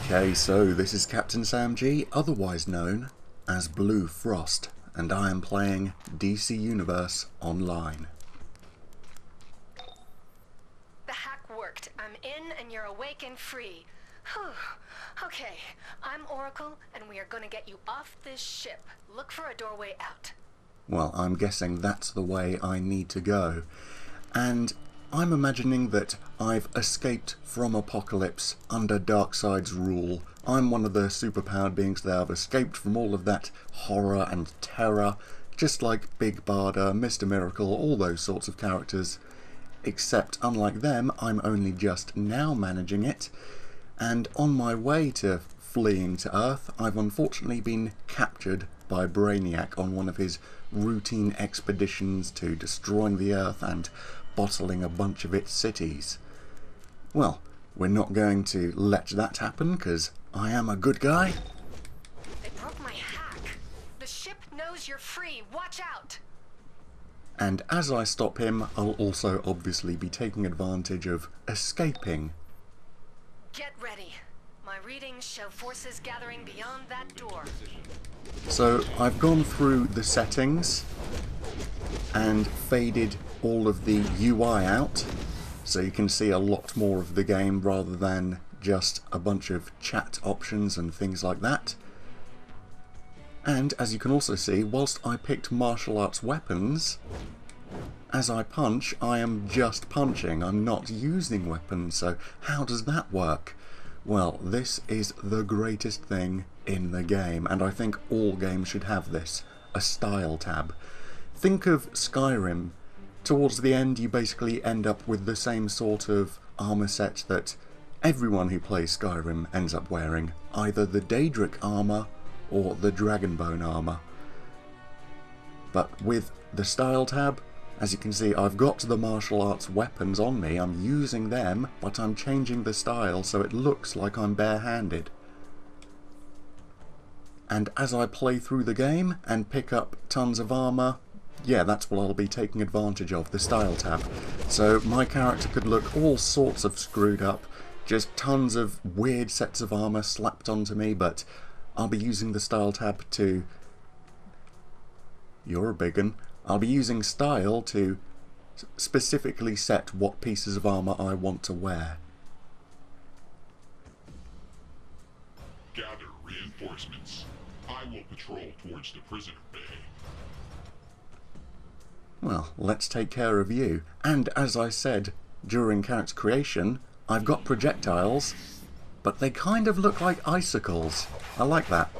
Okay, so this is Captain Sam G, otherwise known as Blue Frost, and I am playing DC Universe Online. The hack worked. I'm in and you're awake and free. Whew. Okay, I'm Oracle and we are gonna get you off this ship. Look for a doorway out. Well, I'm guessing that's the way I need to go. And I'm imagining that I've escaped from Apocalypse under Darkseid's rule. I'm one of the superpowered beings that have escaped from all of that horror and terror, just like Big Barda, Mr. Miracle, all those sorts of characters. Except, unlike them, I'm only just now managing it, and on my way to fleeing to Earth, I've unfortunately been captured by Brainiac on one of his routine expeditions to destroying the Earth and bottling a bunch of its cities. Well, we're not going to let that happen, because I am a good guy. They broke my hack. The ship knows you're free. Watch out! And as I stop him, I'll also obviously be taking advantage of escaping. Get ready. My readings show forces gathering beyond that door. So I've gone through the settings and faded all of the UI out, so you can see a lot more of the game rather than just a bunch of chat options and things like that. And as you can also see, whilst I picked martial arts weapons, as I punch, I am just punching. I'm not using weapons, so how does that work? Well, this is the greatest thing in the game, and I think all games should have this, a style tab. Think of Skyrim. Towards the end, you basically end up with the same sort of armor set that everyone who plays Skyrim ends up wearing, either the Daedric armor or the Dragonbone armor. But with the style tab, as you can see, I've got the martial arts weapons on me, I'm using them, but I'm changing the style so it looks like I'm barehanded. And as I play through the game and pick up tons of armor, yeah, that's what I'll be taking advantage of, the style tab. So my character could look all sorts of screwed up, just tons of weird sets of armor slapped onto me, but I'll be using the style tab to... You're a big un. I'll be using style to specifically set what pieces of armor I want to wear. Gather reinforcements. I will patrol towards the prisoner bay. Well, let's take care of you. And as I said during character creation, I've got projectiles, but they kind of look like icicles. I like that.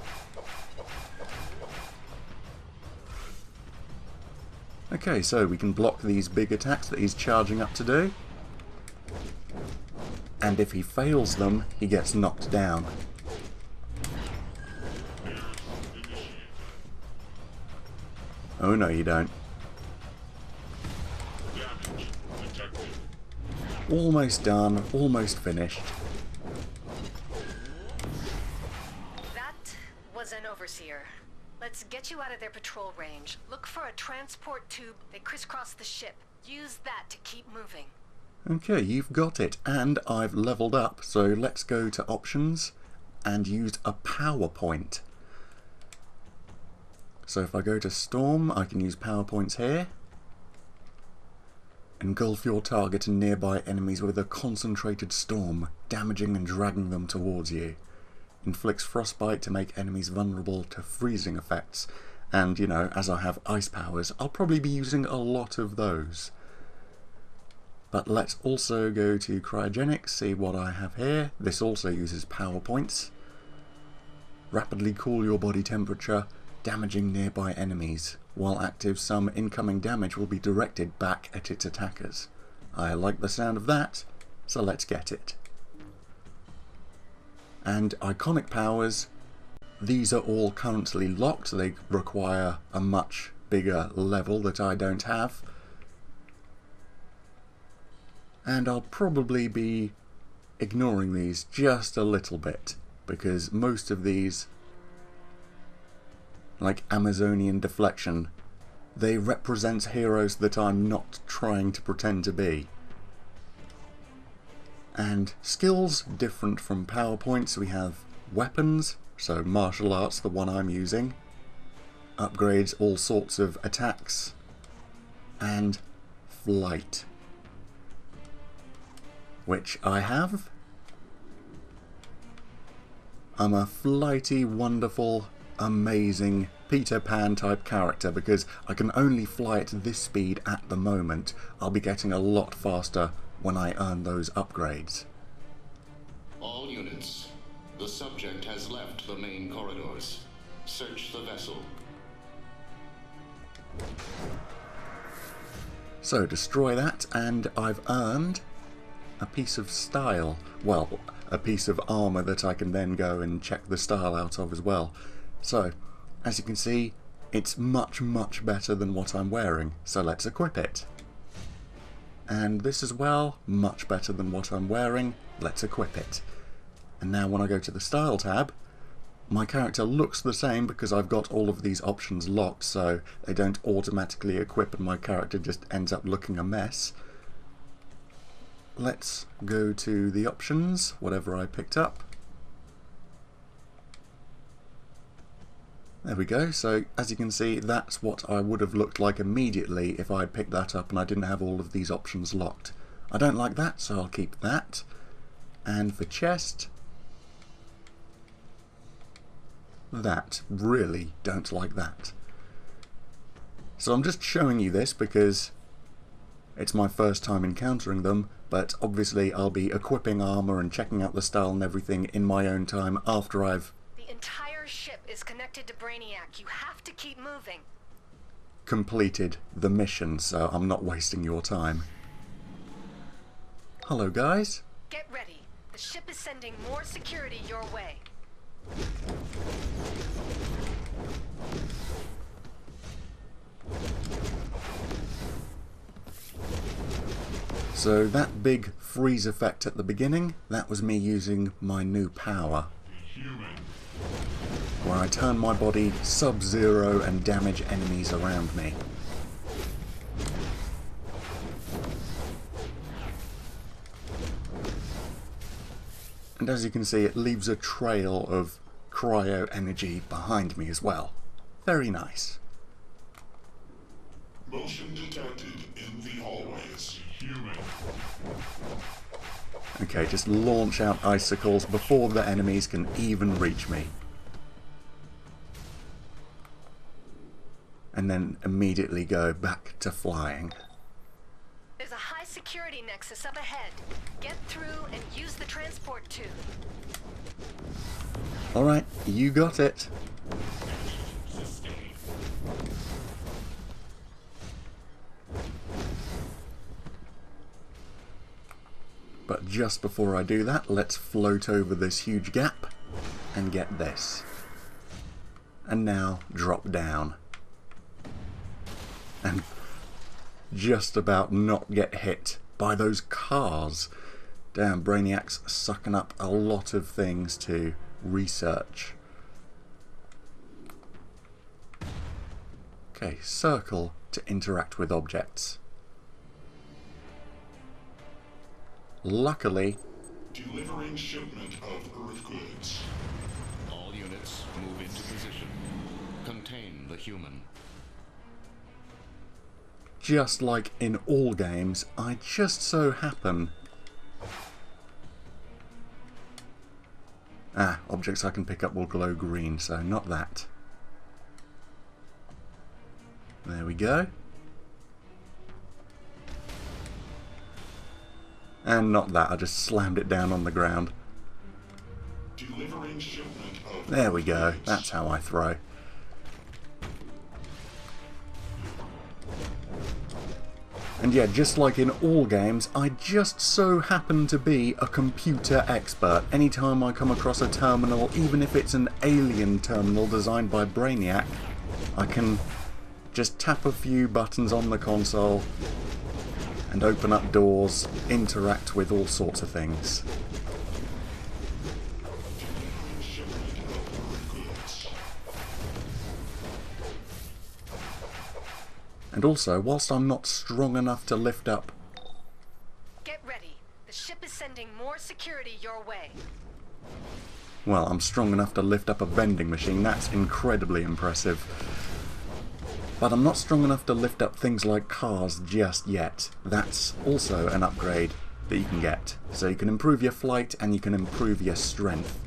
Okay, so we can block these big attacks that he's charging up to do. And if he fails them, he gets knocked down. Oh no, you don't. Almost done, almost finished. That was an overseer. Let's get you out of their patrol range. Look for a transport tube. They crisscross the ship. Use that to keep moving. Okay, you've got it. And I've leveled up, so let's go to options and use a PowerPoint. So if I go to Storm, I can use PowerPoints here. Engulf your target and nearby enemies with a concentrated storm, damaging and dragging them towards you. Inflicts frostbite to make enemies vulnerable to freezing effects. And, you know, as I have ice powers, I'll probably be using a lot of those. But let's also go to Cryogenics, see what I have here. This also uses PowerPoints. Rapidly cool your body temperature, damaging nearby enemies. While active, some incoming damage will be directed back at its attackers. I like the sound of that, so let's get it. And iconic powers, these are all currently locked. They require a much bigger level that I don't have. And I'll probably be ignoring these just a little bit, because most of these, like Amazonian Deflection, they represent heroes that I'm not trying to pretend to be. And skills different from PowerPoint. We have weapons, so martial arts, the one I'm using, upgrades all sorts of attacks, and flight, which I have. I'm a flighty, wonderful, amazing Peter Pan type character because I can only fly at this speed at the moment. I'll be getting a lot faster when I earn those upgrades. All units, the subject has left the main corridors. Search the vessel. So destroy that, and I've earned a piece of style. Well, a piece of armour that I can then go and check the style out of as well. So, as you can see, it's much, much better than what I'm wearing. So let's equip it. And this as well, much better than what I'm wearing. Let's equip it. And now when I go to the style tab, my character looks the same because I've got all of these options locked, so they don't automatically equip and my character just ends up looking a mess. Let's go to the options, whatever I picked up. There we go. So as you can see, that's what I would have looked like immediately if I picked that up and I didn't have all of these options locked. I don't like that, so I'll keep that. And for chest, that. Really don't like that. So I'm just showing you this because it's my first time encountering them, but obviously I'll be equipping armor and checking out the style and everything in my own time after I've The entire ship is connected to Brainiac. You have to keep moving. completed the mission, so I'm not wasting your time. Hello guys. Get ready. The ship is sending more security your way. So that big freeze effect at the beginning, that was me using my new power, where I turn my body sub-zero and damage enemies around me. And as you can see, it leaves a trail of cryo energy behind me as well. Very nice. Motion detected in the hallways. Human. Okay, just launch out icicles before the enemies can even reach me. And then immediately go back to flying. There's a high security nexus up ahead. Get through and use the transport tube. Alright, you got it. But just before I do that, let's float over this huge gap and get this. And now drop down. And just about not get hit by those cars. Damn, Brainiac's sucking up a lot of things to research. Okay, circle to interact with objects. Luckily, Delivering shipment of Earth goods. All units move into position. Contain the human. just like in all games, I just so happen... objects I can pick up will glow green, so not that. There we go. And not that, I just slammed it down on the ground. Delivering shipment of There we go, that's how I throw. And yeah, just like in all games, I just so happen to be a computer expert. Anytime I come across a terminal, even if it's an alien terminal designed by Brainiac, I can just tap a few buttons on the console and open up doors, interact with all sorts of things. And also, whilst I'm not strong enough to lift up... Get ready. The ship is sending more security your way. Well, I'm strong enough to lift up a vending machine. That's incredibly impressive. But I'm not strong enough to lift up things like cars just yet. That's also an upgrade that you can get. So you can improve your flight and you can improve your strength.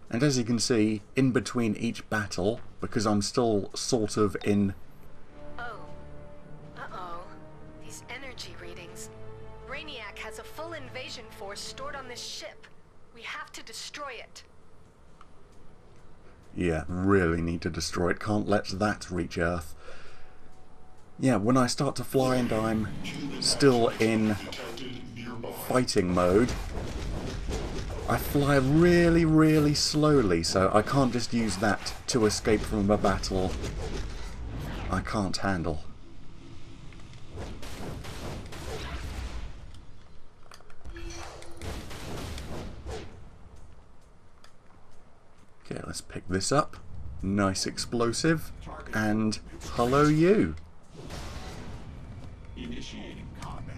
And as you can see, in between each battle, because I'm still sort of in... Oh. Uh-oh. These energy readings. Brainiac has a full invasion force stored on this ship. We have to destroy it. Yeah, really need to destroy it. Can't let that reach Earth. Yeah, when I start to fly and I'm still in fighting mode, I fly really, really slowly, so I can't just use that to escape from a battle I can't handle. Okay, let's pick this up. Nice explosive. And hello you. Initiating combat.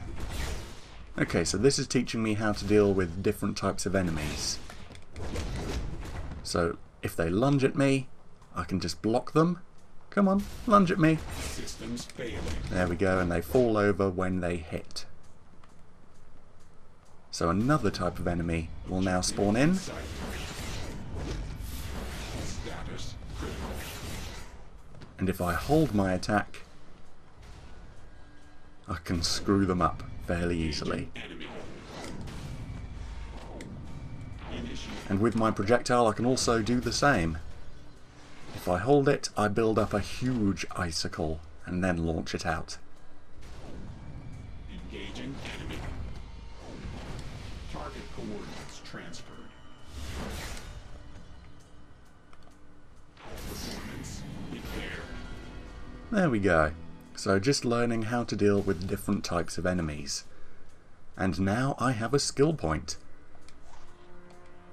Okay, so this is teaching me how to deal with different types of enemies. So, if they lunge at me, I can just block them. Come on, lunge at me. Systems failing. There we go, and they fall over when they hit. So another type of enemy will now spawn in. Status critical. And if I hold my attack, I can screw them up fairly easily. Enemy. Initiating. And with my projectile I can also do the same. If I hold it, I build up a huge icicle and then launch it out. Engaging enemy. Target coordinates transferred. Performance impaired. There we go. So just learning how to deal with different types of enemies. And now I have a skill point.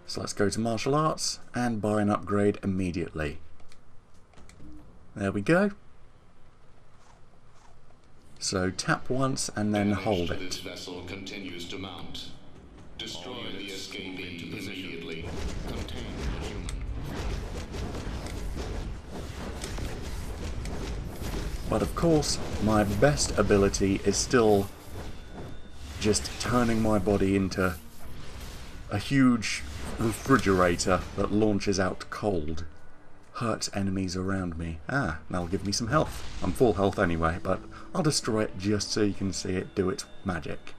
So let's go to martial arts and buy an upgrade immediately. There we go. So tap once and then hold Damage to this it. vessel continues to mount. Destroy the escapee immediately. Contain the human. But of course, my best ability is still just turning my body into a huge refrigerator that launches out cold. Hurt enemies around me. Ah, that'll give me some health. I'm full health anyway, but I'll destroy it just so you can see it do its magic.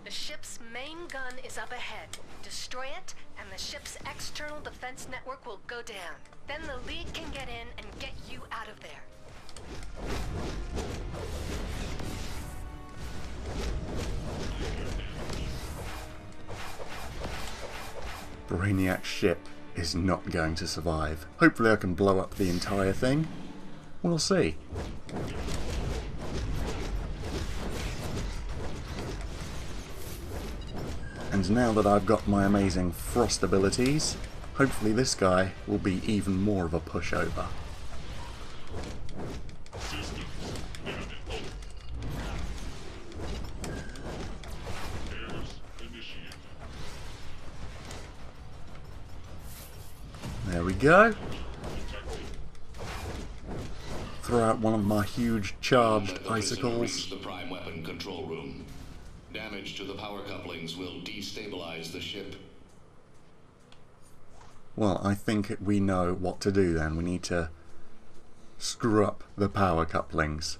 The ship's main gun is up ahead. Destroy it, and the ship's external defense network will go down. Then the League can get in and get you out of there. Brainiac's ship is not going to survive. Hopefully I can blow up the entire thing. We'll see. And now that I've got my amazing frost abilities, hopefully this guy will be even more of a pushover. Systems damaged. Repairs initiated. There we go. Detected. Throw out one of my huge charged Let the prisoner icicles. reach the prime weapon control room. Damage to the power couplings will destabilize the ship. Well, I think we know what to do then. We need to screw up the power couplings.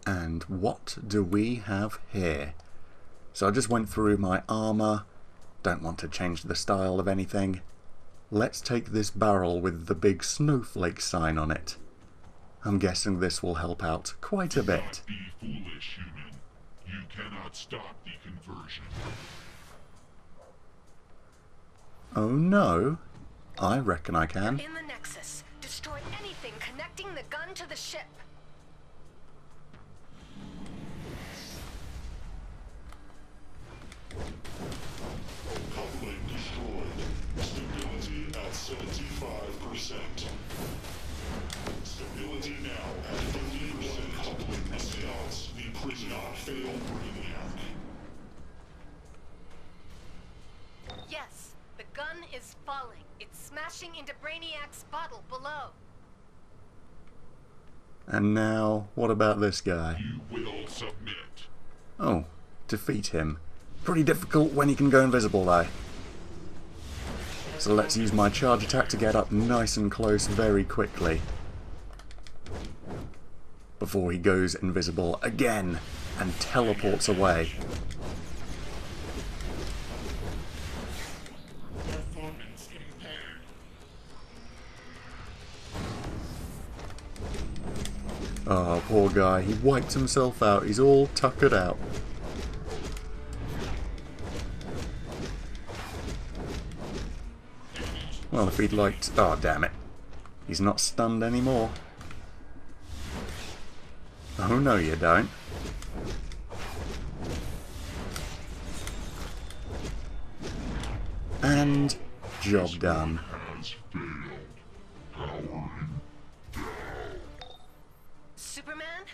And what do we have here? So I just went through my armour. Don't want to change the style of anything. Let's take this barrel with the big snowflake sign on it. I'm guessing this will help out quite a Do bit. not be foolish, human. You cannot stop the conversion. Oh no, I reckon I can. In the Nexus, destroy anything connecting the gun to the ship. Coupling destroyed. Stability at 75%. Stability now at 50%. Coupling response. The prisoner failed Brainiac. Yes, the gun is falling. It's smashing into Brainiac's bottle below. And now, what about this guy? You will submit. Oh, defeat him. Pretty difficult when he can go invisible though. So let's use my charge attack to get up nice and close very quickly. Before he goes invisible again and teleports away. Performance impaired. Oh, poor guy. He wiped himself out. He's all tuckered out. Well, if he'd liked... Oh, damn it. He's not stunned anymore. Oh, no, you don't. And job done. Has failed. Powering. Superman,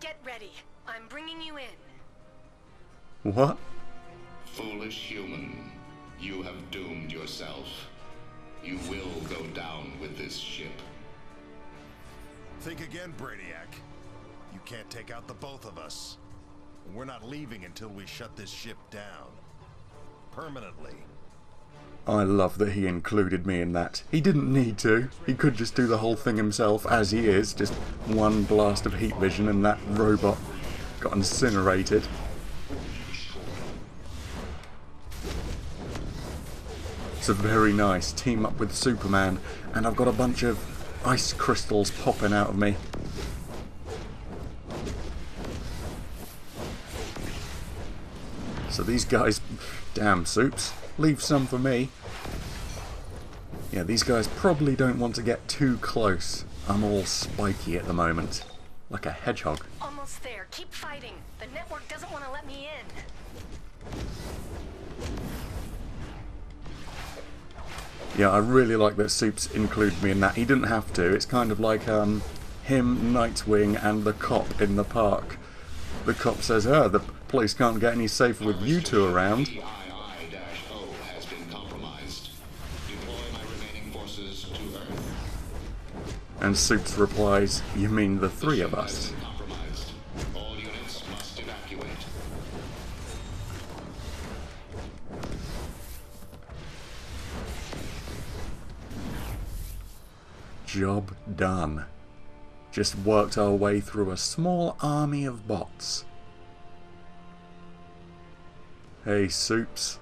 get ready. I'm bringing you in. What? Foolish human, you have doomed yourself. You will go down with this ship. Think again, Brainiac. You can't take out the both of us. And we're not leaving until we shut this ship down. Permanently. I love that he included me in that. He didn't need to. He could just do the whole thing himself as he is. Just one blast of heat vision and that robot got incinerated. It's a very nice team up with Superman, and I've got a bunch of ice crystals popping out of me. So these guys, damn Soups, leave some for me. Yeah, these guys probably don't want to get too close. I'm all spiky at the moment, like a hedgehog. Almost there. Keep fighting. The network doesn't want to let me in. Yeah, I really like that Soups included me in that. He didn't have to. It's kind of like him, Nightwing, and the cop in the park. The cop says, "Oh, the place can't get any safer with you two around." DCUO has been compromised. Deploy my remaining forces to Earth. And Soups replies, "You mean the three of us?" Compromised. All units must evacuate. Job done. Just worked our way through a small army of bots. Hey, Soups.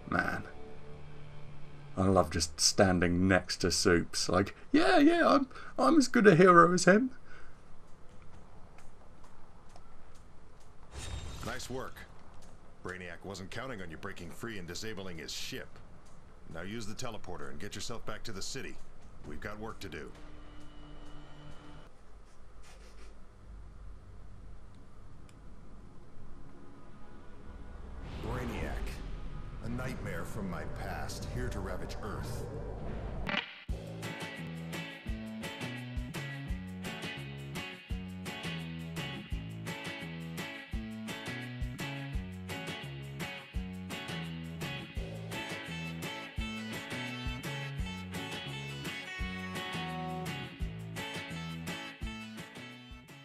Man. I love just standing next to Soups. Like, yeah, I'm as good a hero as him. Nice work. Brainiac wasn't counting on you breaking free and disabling his ship. Now use the teleporter and get yourself back to the city. We've got work to do. Brainiac. A nightmare from my past, here to ravage Earth.